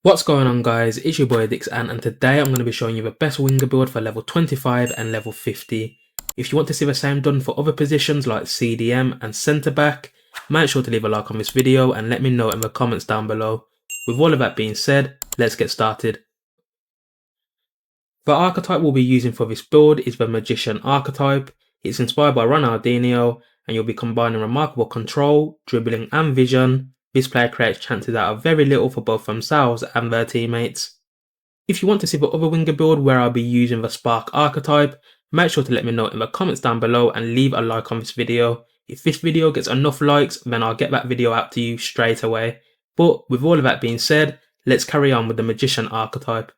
What's going on, guys? It's your boy AddictzAnt, and today I'm going to be showing you the best winger build for level 25 and level 50. If you want to see the same done for other positions like CDM and centre back, make sure to leave a like on this video and let me know in the comments down below. With all of that being said, let's get started. The archetype we'll be using for this build is the Magician archetype. It's inspired by Ronaldinho, and you'll be combining remarkable control, dribbling and vision. This player creates chances out of very little for both themselves and their teammates. If you want to see the other winger build where I'll be using the Spark archetype, make sure to let me know in the comments down below and leave a like on this video. If this video gets enough likes, then I'll get that video out to you straight away. But with all of that being said, let's carry on with the Magician archetype.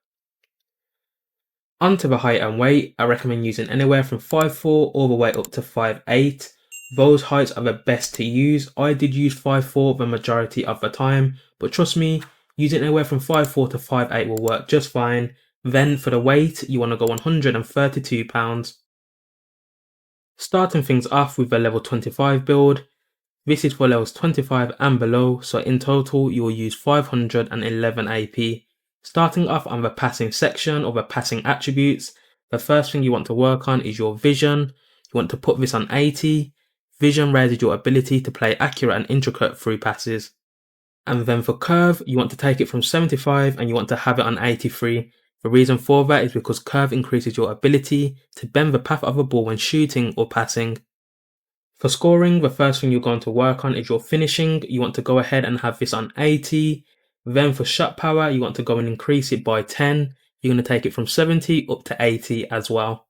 Onto the height and weight, I recommend using anywhere from 5'4" all the way up to 5'8". Those heights are the best to use. I did use 5'4" the majority of the time, but trust me, using anywhere from 5'4" to 5'8" will work just fine. Then for the weight, you want to go 132 pounds. Starting things off with the level 25 build. This is for levels 25 and below, so in total you will use 511 AP. Starting off on the passing section or the passing attributes, the first thing you want to work on is your vision. You want to put this on 80. Vision raises your ability to play accurate and intricate through passes. And then for curve, you want to take it from 75 and you want to have it on 83. The reason for that is because curve increases your ability to bend the path of a ball when shooting or passing. For scoring, the first thing you're going to work on is your finishing. You want to go ahead and have this on 80. Then for shot power, you want to go and increase it by 10. You're going to take it from 70 up to 80 as well.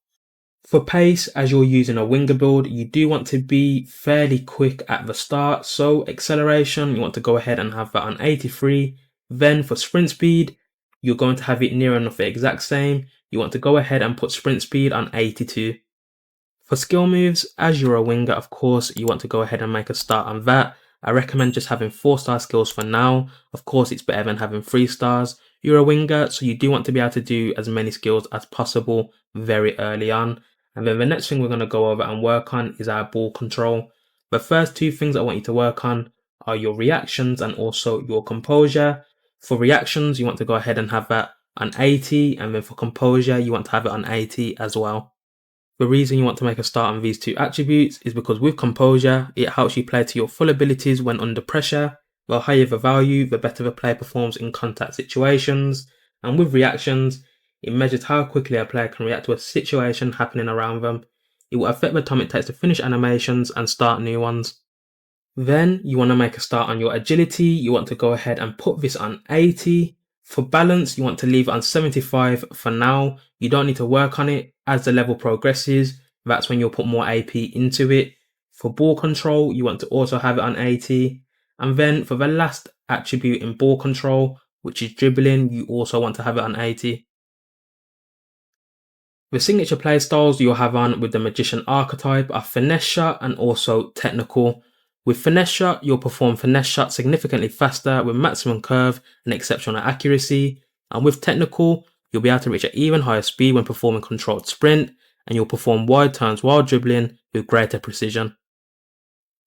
For pace, as you're using a winger build, you do want to be fairly quick at the start. So acceleration, you want to go ahead and have that on 83. Then for sprint speed, you're going to have it near enough the exact same. You want to go ahead and put sprint speed on 82. For skill moves, as you're a winger, of course, you want to go ahead and make a start on that. I recommend just having 4-star skills for now. Of course, it's better than having 3 stars. You're a winger, so you do want to be able to do as many skills as possible very early on. And then the next thing we're going to go over and work on is our ball control. The first 2 things I want you to work on are your reactions and also your composure. For reactions, you want to go ahead and have that on 80, and then for composure, you want to have it on 80 as well. The reason you want to make a start on these 2 attributes is because with composure, it helps you play to your full abilities when under pressure. The higher the value, the better the player performs in contact situations. And with reactions, it measures how quickly a player can react to a situation happening around them. It will affect the time it takes to finish animations and start new ones. Then you want to make a start on your agility. You want to go ahead and put this on 80. For balance, you want to leave it on 75 for now. You don't need to work on it. As the level progresses, that's when you'll put more AP into it. For ball control, you want to also have it on 80. And then for the last attribute in ball control, which is dribbling, you also want to have it on 80. The signature play styles you'll have on with the Magician archetype are finesse shot and also technical. With finesse shot, you'll perform finesse shot significantly faster with maximum curve and exceptional accuracy. And with technical, you'll be able to reach an even higher speed when performing controlled sprint, and you'll perform wide turns while dribbling with greater precision.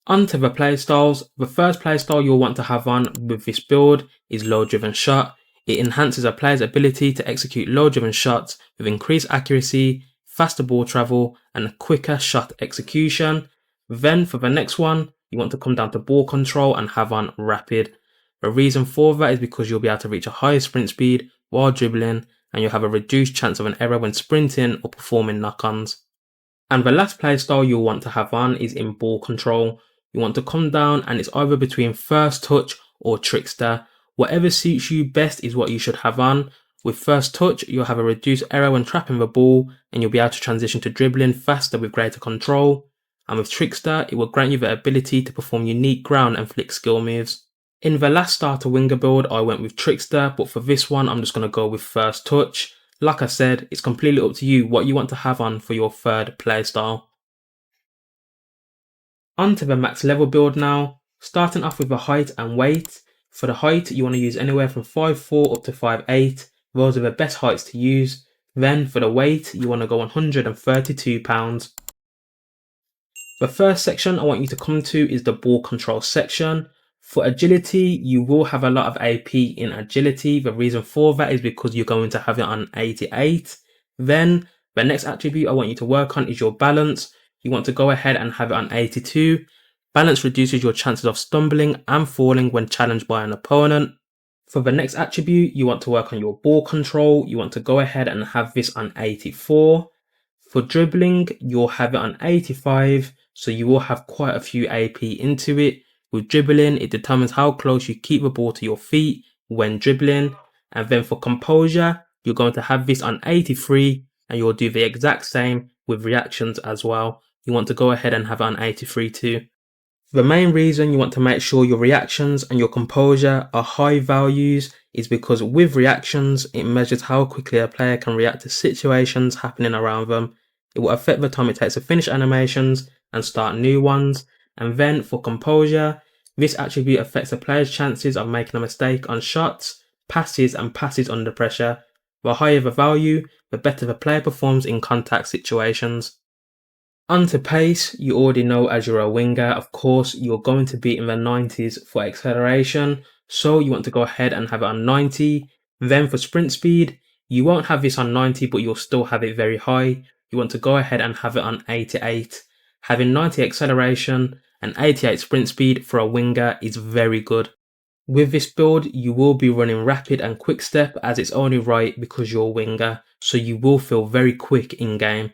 Onto the playstyles. The first playstyle you'll want to have on with this build is low driven shot. It enhances a player's ability to execute low driven shots with increased accuracy, faster ball travel, and a quicker shot execution. Then for the next one, you want to come down to ball control and have on rapid. The reason for that is because you'll be able to reach a higher sprint speed while dribbling, and you'll have a reduced chance of an error when sprinting or performing knock-ons. And the last playstyle you'll want to have on is in ball control. You want to come down and it's either between first touch or trickster. Whatever suits you best is what you should have on. With first touch, you'll have a reduced error when trapping the ball, and you'll be able to transition to dribbling faster with greater control. And with trickster, it will grant you the ability to perform unique ground and flick skill moves. In the last starter winger build, I went with trickster, but for this one, I'm just going to go with first touch. Like I said, it's completely up to you what you want to have on for your third playstyle. On to the max level build now, starting off with the height and weight. For the height, you want to use anywhere from 5'4" up to 5'8". Those are the best heights to use. Then for the weight, you want to go 132 pounds. The first section I want you to come to is the ball control section. For agility, you will have a lot of AP in agility. The reason for that is because you're going to have it on 88. Then the next attribute I want you to work on is your balance. You want to go ahead and have it on 82. Balance reduces your chances of stumbling and falling when challenged by an opponent. For the next attribute, you want to work on your ball control. You want to go ahead and have this on 84. For dribbling, you'll have it on 85, so you will have quite a few AP into it. With dribbling, it determines how close you keep the ball to your feet when dribbling. And then for composure, you're going to have this on 83, and you'll do the exact same with reactions as well. You want to go ahead and have it on 83 too. The main reason you want to make sure your reactions and your composure are high values is because with reactions, it measures how quickly a player can react to situations happening around them. It will affect the time it takes to finish animations and start new ones. And then for composure, this attribute affects a player's chances of making a mistake on shots, passes and passes under pressure. The higher the value, the better the player performs in contact situations. Onto pace, you already know as you're a winger, of course, you're going to be in the 90s for acceleration. So you want to go ahead and have it on 90. Then for sprint speed, you won't have this on 90, but you'll still have it very high. You want to go ahead and have it on 88. Having 90 acceleration and 88 sprint speed for a winger is very good. With this build, you will be running rapid and quick step as it's only right because you're a winger, so you will feel very quick in game.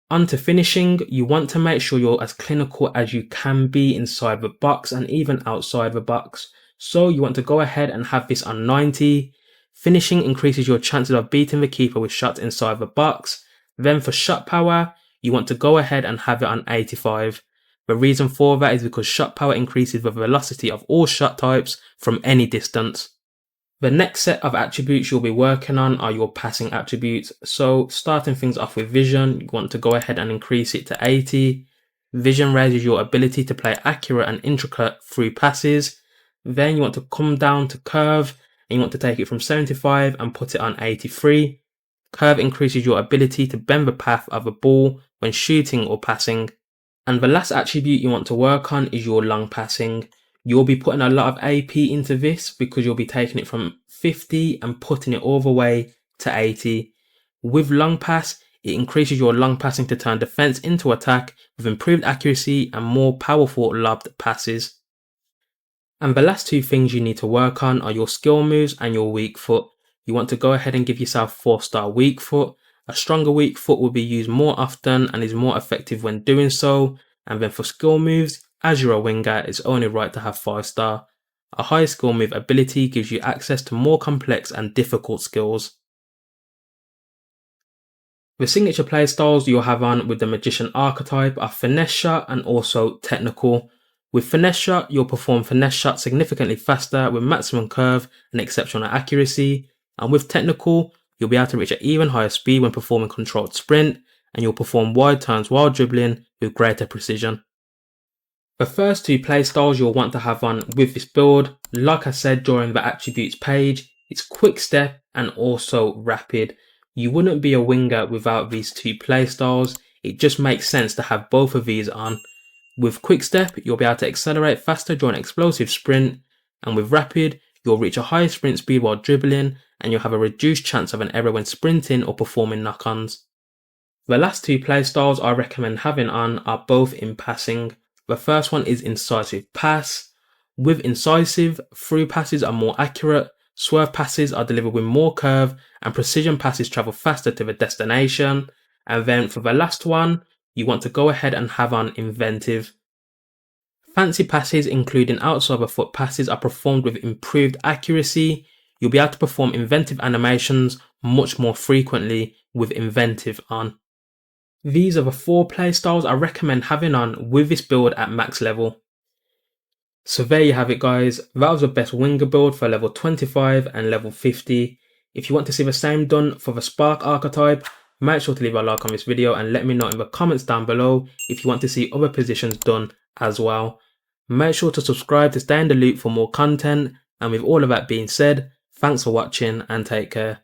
Onto finishing, you want to make sure you're as clinical as you can be inside the box and even outside the box. So you want to go ahead and have this on 90. Finishing increases your chances of beating the keeper with shots inside the box. Then for shot power, you want to go ahead and have it on 85. The reason for that is because shot power increases the velocity of all shot types from any distance. The next set of attributes you'll be working on are your passing attributes. So starting things off with vision, you want to go ahead and increase it to 80. Vision raises your ability to play accurate and intricate through passes. Then you want to come down to curve and you want to take it from 75 and put it on 83. Curve increases your ability to bend the path of a ball when shooting or passing. And the last attribute you want to work on is your long passing. You'll be putting a lot of AP into this because you'll be taking it from 50 and putting it all the way to 80. With long pass, it increases your long passing to turn defense into attack with improved accuracy and more powerful lobbed passes. And the last two things you need to work on are your skill moves and your weak foot. You want to go ahead and give yourself 4-star weak foot. A stronger weak foot will be used more often and is more effective when doing so. And then for skill moves, as you're a winger, it's only right to have 5-star. A high skill move ability gives you access to more complex and difficult skills. The signature play styles you'll have on with the Magician archetype are Finesse Shot and also Technical. With Finesse Shot, you'll perform Finesse Shot significantly faster with maximum curve and exceptional accuracy. And with Technical, you'll be able to reach an even higher speed when performing controlled sprint, and you'll perform wide turns while dribbling with greater precision. The first two playstyles you'll want to have on with this build, like I said during the attributes page, it's quick step and also rapid. You wouldn't be a winger without these two playstyles. It just makes sense to have both of these on. With quick step, you'll be able to accelerate faster during explosive sprint, and with rapid, you'll reach a higher sprint speed while dribbling, and you'll have a reduced chance of an error when sprinting or performing knock-ons. The last two playstyles I recommend having on are both in passing. The first one is Incisive Pass. With Incisive, through passes are more accurate, swerve passes are delivered with more curve, and precision passes travel faster to the destination. And then for the last one, you want to go ahead and have on Inventive. Fancy passes, including outside the foot passes, are performed with improved accuracy. You'll be able to perform inventive animations much more frequently with Inventive on. These are the 4 playstyles I recommend having on with this build at max level. So there you have it guys, that was the best winger build for level 25 and level 50. If you want to see the same done for the Spark archetype, make sure to leave a like on this video and let me know in the comments down below if you want to see other positions done as well. Make sure to subscribe to stay in the loop for more content, and with all of that being said, thanks for watching and take care.